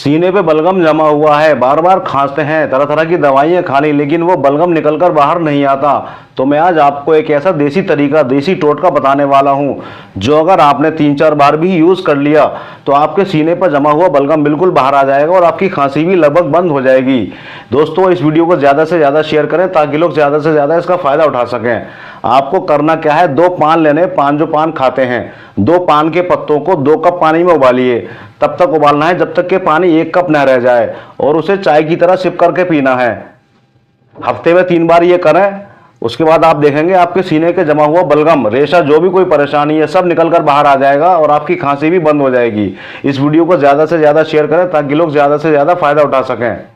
सीने पे बलगम जमा हुआ है, बार बार खांसते हैं, तरह तरह की दवाइयाँ खा ली लेकिन वो बलगम निकलकर बाहर नहीं आता। तो मैं आज आपको एक ऐसा देसी तरीका, देसी टोटका बताने वाला हूँ जो अगर आपने 3-4 बार भी यूज़ कर लिया तो आपके सीने पर जमा हुआ बलगम बिल्कुल बाहर आ जाएगा और आपकी खांसी भी लगभग बंद हो जाएगी। दोस्तों, इस वीडियो को ज़्यादा से ज़्यादा शेयर करें ताकि लोग ज़्यादा से ज़्यादा इसका फ़ायदा उठा सकें। आपको करना क्या है, 2 पान लेने, पान जो पान खाते हैं, 2 पान के पत्तों को 2 कप पानी में उबालिए। तब तक उबालना है जब तक कि पानी 1 कप न रह जाए और उसे चाय की तरह सिप करके पीना है। हफ्ते में 3 बार ये करें। उसके बाद आप देखेंगे आपके सीने के जमा हुआ बलगम, रेशा, जो भी कोई परेशानी है सब निकल कर बाहर आ जाएगा और आपकी खांसी भी बंद हो जाएगी। इस वीडियो को ज़्यादा से ज़्यादा शेयर करें ताकि लोग ज़्यादा से ज़्यादा फ़ायदा उठा सकें।